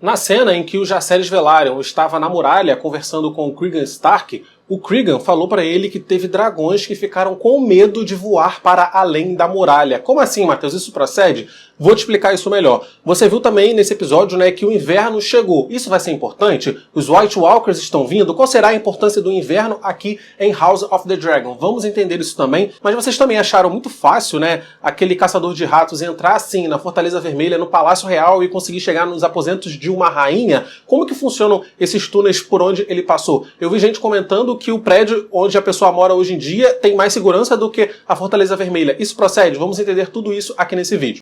Na cena em que o Jacerys Velaryon estava na muralha conversando com o Cregan Stark, o Cregan falou para ele que teve dragões que ficaram com medo de voar para além da muralha. Como assim, Matheus? Isso procede? Vou te explicar isso melhor. Você viu também nesse episódio, né, que o inverno chegou. Isso vai ser importante? Os White Walkers estão vindo? Qual será a importância do inverno aqui em House of the Dragon? Vamos entender isso também. Mas vocês também acharam muito fácil, né, aquele caçador de ratos entrar assim na Fortaleza Vermelha, no Palácio Real e conseguir chegar nos aposentos de uma rainha? Como que funcionam esses túneis por onde ele passou? Eu vi gente comentando que o prédio onde a pessoa mora hoje em dia tem mais segurança do que a Fortaleza Vermelha. Isso procede? Vamos entender tudo isso aqui nesse vídeo.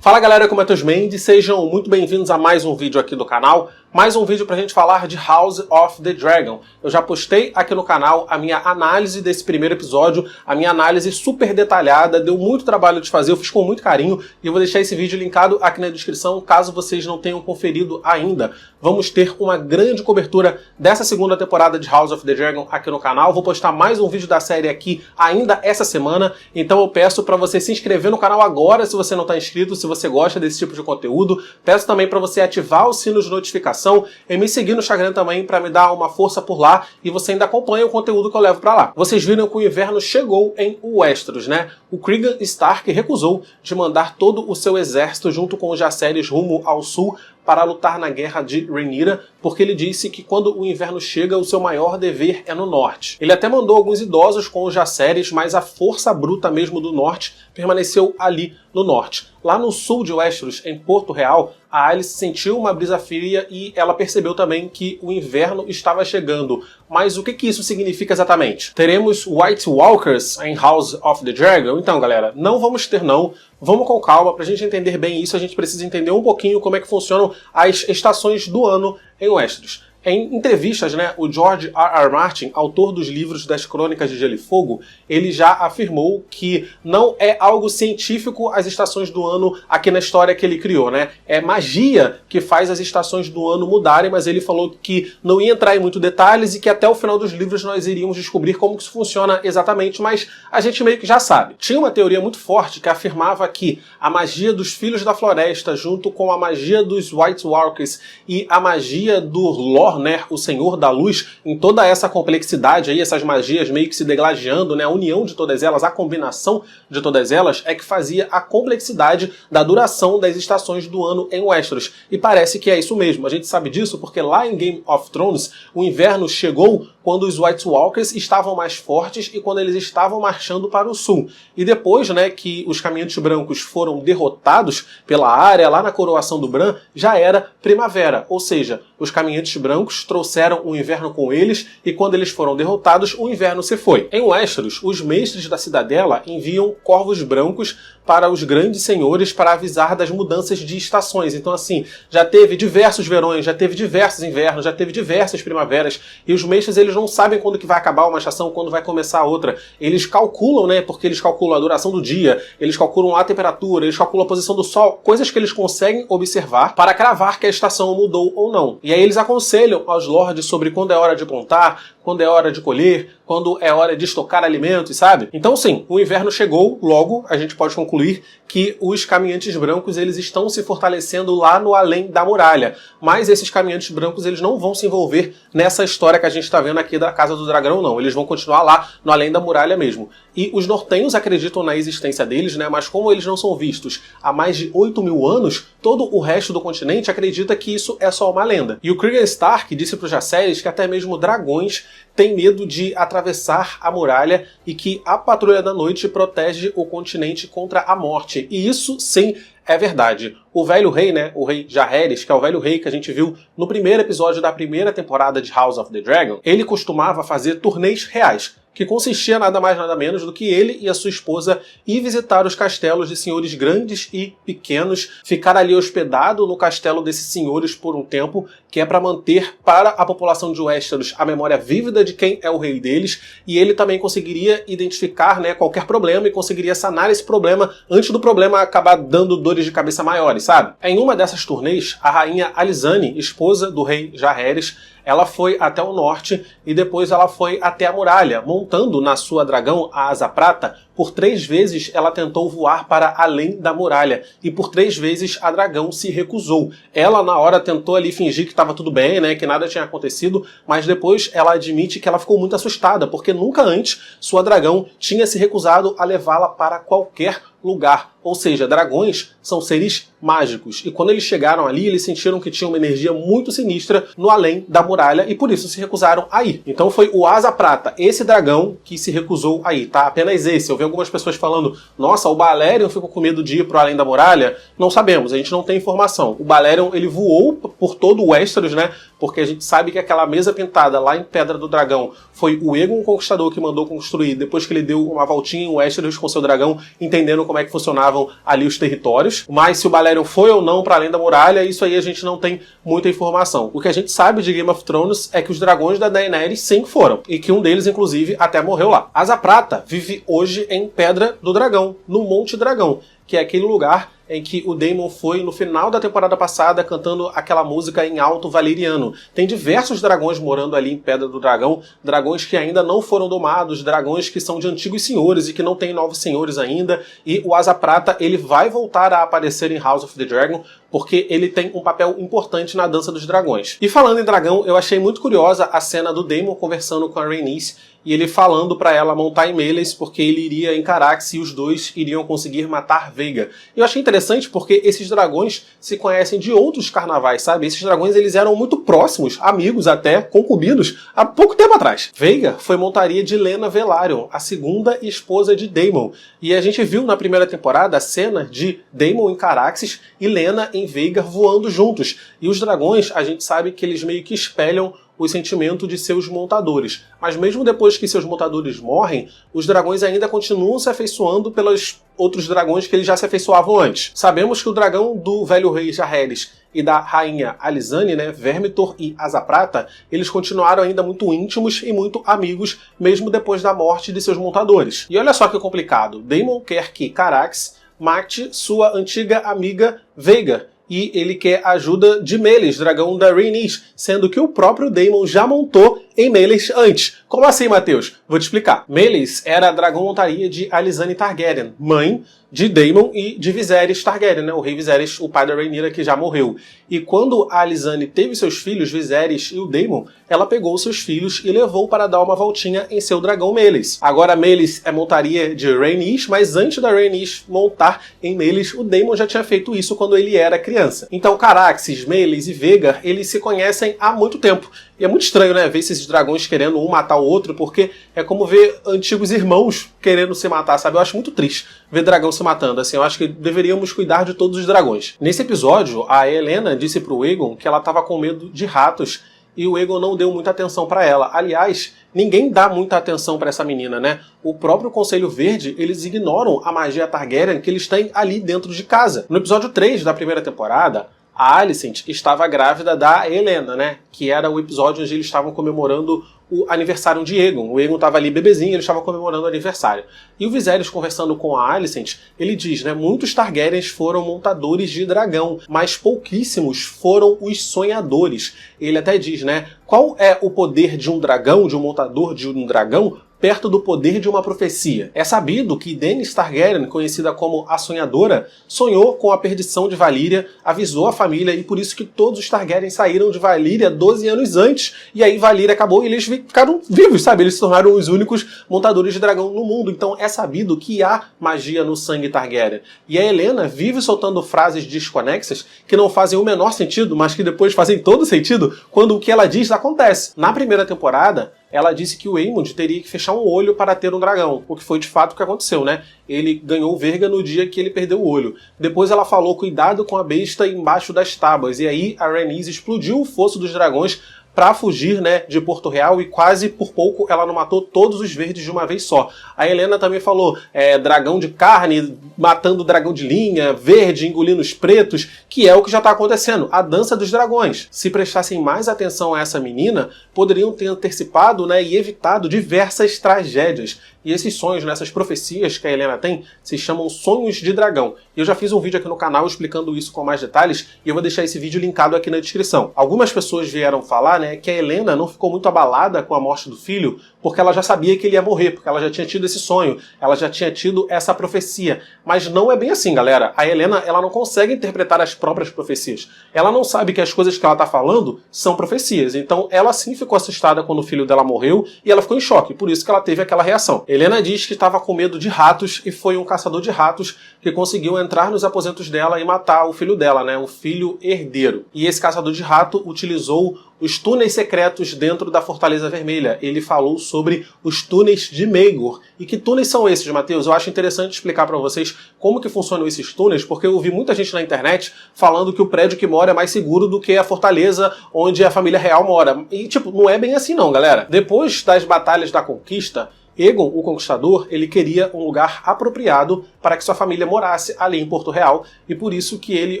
Fala galera, aqui é o Matheus Mendes, sejam muito bem-vindos a mais um vídeo aqui do canal. Mais um vídeo pra gente falar de House of the Dragon. Eu já postei aqui no canal a minha análise desse primeiro episódio, a minha análise super detalhada, deu muito trabalho de fazer, eu fiz com muito carinho e eu vou deixar esse vídeo linkado aqui na descrição, caso vocês não tenham conferido ainda. Vamos ter uma grande cobertura dessa segunda temporada de House of the Dragon aqui no canal. Vou postar mais um vídeo da série aqui ainda essa semana, então eu peço pra você se inscrever no canal agora se você não está inscrito, se você gosta desse tipo de conteúdo. Peço também pra você ativar o sino de notificação e me seguir no Instagram também para me dar uma força por lá e você ainda acompanha o conteúdo que eu levo para lá. Vocês viram que o inverno chegou em Westeros, né? O Cregan Stark recusou de mandar todo o seu exército junto com os Jacerys rumo ao sul para lutar na guerra de Rhaenyra, porque ele disse que quando o inverno chega, o seu maior dever é no norte. Ele até mandou alguns idosos com os Jacerys, mas a força bruta mesmo do norte permaneceu ali no norte. Lá no sul de Westeros, em Porto Real, a Alicent sentiu uma brisa fria e ela percebeu também que o inverno estava chegando. Mas o que isso significa exatamente? Teremos White Walkers em House of the Dragon? Então, galera, não vamos ter não. Vamos com calma, pra gente entender bem isso, a gente precisa entender um pouquinho como é que funcionam as estações do ano em Westeros. Em entrevistas, né, o George R. R. Martin, autor dos livros das Crônicas de Gelo e Fogo, ele já afirmou que não é algo científico as estações do ano aqui na história que ele criou, né? É magia que faz as estações do ano mudarem, mas ele falou que não ia entrar em muitos detalhes e que até o final dos livros nós iríamos descobrir como que isso funciona exatamente, mas a gente meio que já sabe. Tinha uma teoria muito forte que afirmava que a magia dos Filhos da Floresta, junto com a magia dos White Walkers e a magia do Lore, né, o Senhor da Luz, em toda essa complexidade aí, essas magias meio que se degladiando, né, a união de todas elas, a combinação de todas elas é que fazia a complexidade da duração das estações do ano em Westeros. E parece que é isso mesmo. A gente sabe disso porque lá em Game of Thrones o inverno chegou quando os White Walkers estavam mais fortes e quando eles estavam marchando para o sul. E depois, né, que os Caminhantes Brancos foram derrotados pela área lá na coroação do Bran, já era primavera, ou seja, os Caminhantes Brancos trouxeram o inverno com eles e quando eles foram derrotados, o inverno se foi. Em Westeros, os mestres da cidadela enviam corvos brancos para os grandes senhores para avisar das mudanças de estações. Então assim, já teve diversos verões, já teve diversos invernos, já teve diversas primaveras e os mestres eles não sabem quando que vai acabar uma estação, quando vai começar outra. Eles calculam, né, porque eles calculam a duração do dia, eles calculam a temperatura, eles calculam a posição do sol, coisas que eles conseguem observar para cravar que a estação mudou ou não. E aí eles aconselham aos lords sobre quando é hora de plantar, quando é hora de colher, quando é hora de estocar alimentos, sabe? Então sim, o inverno chegou, logo a gente pode concluir que os Caminhantes Brancos eles estão se fortalecendo lá no além da muralha. Mas esses Caminhantes Brancos eles não vão se envolver nessa história que a gente está vendo aqui da Casa do Dragão, não. Eles vão continuar lá no além da muralha mesmo. E os nortenhos acreditam na existência deles, né? Mas como eles não são vistos há mais de 8.000 anos, todo o resto do continente acredita que isso é só uma lenda. E o Cregan Stark disse para os Jacerys que até mesmo dragões têm medo de atravessar a muralha e que a Patrulha da Noite protege o continente contra a morte. E isso, sim, é verdade. O velho rei, né, o rei Jaehaerys, que é o velho rei que a gente viu no primeiro episódio da primeira temporada de House of the Dragon, ele costumava fazer turnês reais, que consistia nada mais nada menos do que ele e a sua esposa ir visitar os castelos de senhores grandes e pequenos, ficar ali hospedado no castelo desses senhores por um tempo, que é para manter para a população de Westeros a memória vívida de quem é o rei deles, e ele também conseguiria identificar, né, qualquer problema e conseguiria sanar esse problema antes do problema acabar dando dores de cabeça maiores, sabe? Em uma dessas turnês, a rainha Alysanne, esposa do rei Jaehaerys, ela foi até o norte e depois ela foi até a muralha, montando na sua dragão, a Asa Prata, por 3 vezes ela tentou voar para além da muralha, e por 3 vezes a dragão se recusou. Ela na hora tentou ali fingir que estava tudo bem, né, que nada tinha acontecido, mas depois ela admite que ela ficou muito assustada, porque nunca antes sua dragão tinha se recusado a levá-la para qualquer lugar. Ou seja, dragões são seres mágicos. E quando eles chegaram ali, eles sentiram que tinha uma energia muito sinistra no além da muralha e por isso se recusaram a ir. Então foi o Asa Prata, esse dragão, que se recusou a ir, tá? Apenas esse. Eu vi algumas pessoas falando, nossa, o Balerion ficou com medo de ir pro além da muralha. Não sabemos, a gente não tem informação. O Balerion, ele voou por todo o Westeros, né? Porque a gente sabe que aquela mesa pintada lá em Pedra do Dragão foi o Aegon Conquistador que mandou construir depois que ele deu uma voltinha em Westeros com seu dragão, entendendo como é que funcionavam ali os territórios. Mas se o Balerion foi ou não para além da muralha, isso aí a gente não tem muita informação. O que a gente sabe de Game of Thrones é que os dragões da Daenerys sim foram, e que um deles, inclusive, até morreu lá. Asa Prata vive hoje em Pedra do Dragão, no Monte Dragão, que é aquele lugar em que o Daemon foi no final da temporada passada cantando aquela música em alto valeriano. Tem diversos dragões morando ali em Pedra do Dragão, dragões que ainda não foram domados, dragões que são de antigos senhores e que não tem novos senhores ainda, e o Asa Prata ele vai voltar a aparecer em House of the Dragon, porque ele tem um papel importante na Dança dos Dragões. E falando em dragão, eu achei muito curiosa a cena do Daemon conversando com a Rhaenys, e ele falando pra ela montar em Meleys porque ele iria em Caraxes e os dois iriam conseguir matar Veiga. Eu achei interessante porque esses dragões se conhecem de outros carnavais, sabe? Esses dragões eles eram muito próximos, amigos até, concubinos, há pouco tempo atrás. Veiga foi montaria de Lena Velaryon, a segunda esposa de Daemon. E a gente viu na primeira temporada a cena de Daemon em Caraxes e Lena em Veiga voando juntos. E os dragões, a gente sabe que eles meio que espelham o sentimento de seus montadores. Mas mesmo depois que seus montadores morrem, os dragões ainda continuam se afeiçoando pelos outros dragões que eles já se afeiçoavam antes. Sabemos que o dragão do velho rei Jaehaerys e da rainha Alysanne, né, Vermithor e Asa Prata, eles continuaram ainda muito íntimos e muito amigos, mesmo depois da morte de seus montadores. E olha só que complicado, Daemon quer que Caraxes mate sua antiga amiga Veiga, e ele quer a ajuda de Meleys, dragão da Rhaenys, sendo que o próprio Daemon já montou em Meleys antes. Como assim, Matheus? Vou te explicar. Meleys era a dragão montaria de Alysanne Targaryen, mãe de Daemon e de Viserys Targaryen, né? O rei Viserys, o pai da Rhaenyra, que já morreu. E quando a Alysanne teve seus filhos, Viserys e o Daemon, ela pegou seus filhos e levou para dar uma voltinha em seu dragão Meleys. Agora Meleys é montaria de Rhaenys, mas antes da Rhaenys montar em Meleys, o Daemon já tinha feito isso quando ele era criança. Então Caraxes, Meleys e Veigar, eles se conhecem há muito tempo. E é muito estranho, né, ver esses dragões querendo um matar o outro, porque é como ver antigos irmãos querendo se matar, sabe? Eu acho muito triste ver dragão se matando, assim, eu acho que deveríamos cuidar de todos os dragões. Nesse episódio, a Helaena disse pro Aegon que ela estava com medo de ratos, e o Aegon não deu muita atenção pra ela. Aliás, ninguém dá muita atenção pra essa menina, né? O próprio Conselho Verde, eles ignoram a magia Targaryen que eles têm ali dentro de casa. No episódio 3 da primeira temporada, a Alicent estava grávida da Helaena, né? Que era o episódio onde eles estavam comemorando o aniversário de Aegon. O Aegon estava ali bebezinho, ele estava comemorando o aniversário. E o Viserys, conversando com a Alicent, ele diz, né? Muitos Targaryens foram montadores de dragão, mas pouquíssimos foram os sonhadores. Ele até diz, né? Qual é o poder de um dragão, de um montador de um dragão, perto do poder de uma profecia? É sabido que Daenerys Targaryen, conhecida como a Sonhadora, sonhou com a perdição de Valíria, avisou a família e por isso que todos os Targaryen saíram de Valíria 12 anos antes. E aí Valíria acabou e eles ficaram vivos, sabe? Eles se tornaram os únicos montadores de dragão no mundo. Então é sabido que há magia no sangue Targaryen. E a Helaena vive soltando frases desconexas que não fazem o menor sentido, mas que depois fazem todo sentido quando o que ela diz acontece. Na primeira temporada, ela disse que o Aemond teria que fechar um olho para ter um dragão, o que foi de fato o que aconteceu, né? Ele ganhou o Verga no dia que ele perdeu o olho. Depois ela falou, cuidado com a besta embaixo das tábuas, e aí a Rhaenys explodiu o fosso dos dragões para fugir, né, de Porto Real, e quase por pouco ela não matou todos os verdes de uma vez só. A Helaena também falou, dragão de carne matando dragão de linha, verde engolindo os pretos, que é o que já está acontecendo, a dança dos dragões. Se prestassem mais atenção a essa menina, poderiam ter antecipado, né, e evitado diversas tragédias. E esses sonhos, essas profecias que a Helena tem, se chamam sonhos de dragão. E eu já fiz um vídeo aqui no canal explicando isso com mais detalhes, e eu vou deixar esse vídeo linkado aqui na descrição. Algumas pessoas vieram falar, que a Helena não ficou muito abalada com a morte do filho, porque ela já sabia que ele ia morrer, porque ela já tinha tido esse sonho, ela já tinha tido essa profecia. Mas não é bem assim, galera. A Helena, ela não consegue interpretar as próprias profecias. Ela não sabe que as coisas que ela está falando são profecias. Então, ela sim ficou assustada quando o filho dela morreu, e ela ficou em choque. Por isso que ela teve aquela reação. Helena diz que estava com medo de ratos, e foi um caçador de ratos que conseguiu entrar nos aposentos dela e matar o filho dela, o filho herdeiro. E esse caçador de rato utilizou os túneis secretos dentro da Fortaleza Vermelha. Ele falou sobre os túneis de Maegor. E que túneis são esses, Matheus? Eu acho interessante explicar para vocês como que funcionam esses túneis, porque eu ouvi muita gente na internet falando que o prédio que mora é mais seguro do que a fortaleza onde a família real mora. E, não é bem assim não, galera. Depois das batalhas da conquista, Aegon, o Conquistador, ele queria um lugar apropriado para que sua família morasse ali em Porto Real, e por isso que ele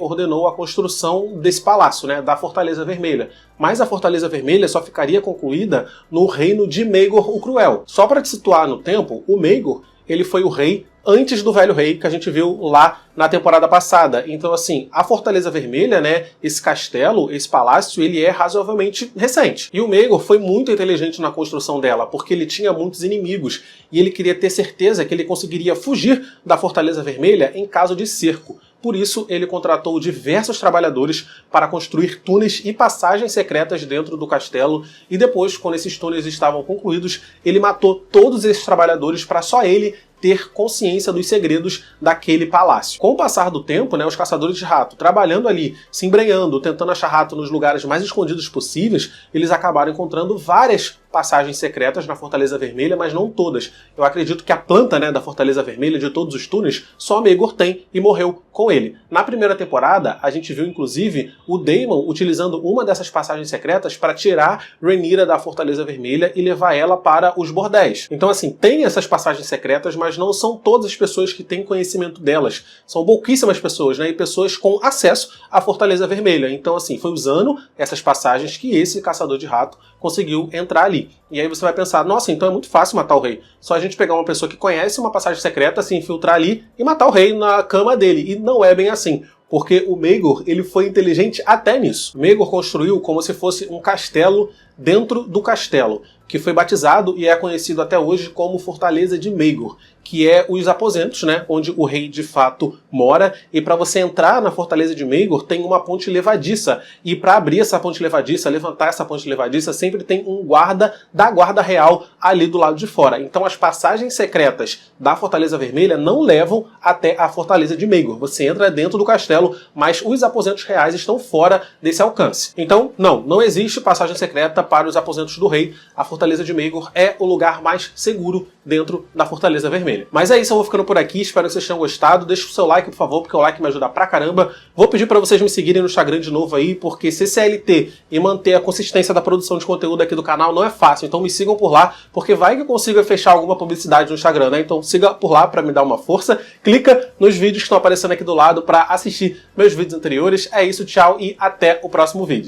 ordenou a construção desse palácio, da Fortaleza Vermelha. Mas a Fortaleza Vermelha só ficaria concluída no reino de Maegor o Cruel. Só para te situar no tempo, o Maegor, ele foi o rei antes do Velho Rei, que a gente viu lá na temporada passada. Então, assim, a Fortaleza Vermelha, esse castelo, esse palácio, ele é razoavelmente recente. E o Maegor foi muito inteligente na construção dela, porque ele tinha muitos inimigos, e ele queria ter certeza que ele conseguiria fugir da Fortaleza Vermelha em caso de cerco. Por isso, ele contratou diversos trabalhadores para construir túneis e passagens secretas dentro do castelo, e depois, quando esses túneis estavam concluídos, ele matou todos esses trabalhadores para só ele ter consciência dos segredos daquele palácio. Com o passar do tempo, os caçadores de rato, trabalhando ali, se embrenhando, tentando achar rato nos lugares mais escondidos possíveis, eles acabaram encontrando várias passagens secretas na Fortaleza Vermelha, mas não todas. Eu acredito que a planta da Fortaleza Vermelha, de todos os túneis, só Maegor tem e morreu com ele. Na primeira temporada, a gente viu inclusive o Daemon utilizando uma dessas passagens secretas para tirar Rhaenyra da Fortaleza Vermelha e levar ela para os bordéis. Então, assim, tem essas passagens secretas, mas não são todas as pessoas que têm conhecimento delas. São pouquíssimas pessoas, e pessoas com acesso à Fortaleza Vermelha. Então, assim, foi usando essas passagens que esse caçador de rato conseguiu entrar ali. E aí você vai pensar, nossa, então é muito fácil matar o rei. Só a gente pegar uma pessoa que conhece uma passagem secreta, se infiltrar ali e matar o rei na cama dele. E não é bem assim. Porque o Maegor, ele foi inteligente até nisso. O Maegor construiu como se fosse um castelo dentro do castelo, que foi batizado e é conhecido até hoje como Fortaleza de Maegor, que é os aposentos, onde o rei de fato mora, e para você entrar na Fortaleza de Maegor tem uma ponte levadiça, e para abrir essa ponte levadiça, levantar essa ponte levadiça, sempre tem um guarda da guarda real ali do lado de fora. Então as passagens secretas da Fortaleza Vermelha não levam até a Fortaleza de Maegor. Você entra dentro do castelo, mas os aposentos reais estão fora desse alcance. Então, não existe passagem secreta para os aposentos do rei. A Fortaleza de Maegor é o lugar mais seguro dentro da Fortaleza Vermelha. Mas é isso, eu vou ficando por aqui, espero que vocês tenham gostado. Deixa o seu like, por favor, porque o like me ajuda pra caramba. Vou pedir pra vocês me seguirem no Instagram de novo aí, porque ser CLT e manter a consistência da produção de conteúdo aqui do canal não é fácil. Então me sigam por lá, porque vai que eu consiga fechar alguma publicidade no Instagram, Então siga por lá pra me dar uma força. Clica nos vídeos que estão aparecendo aqui do lado pra assistir meus vídeos anteriores. É isso, tchau e até o próximo vídeo.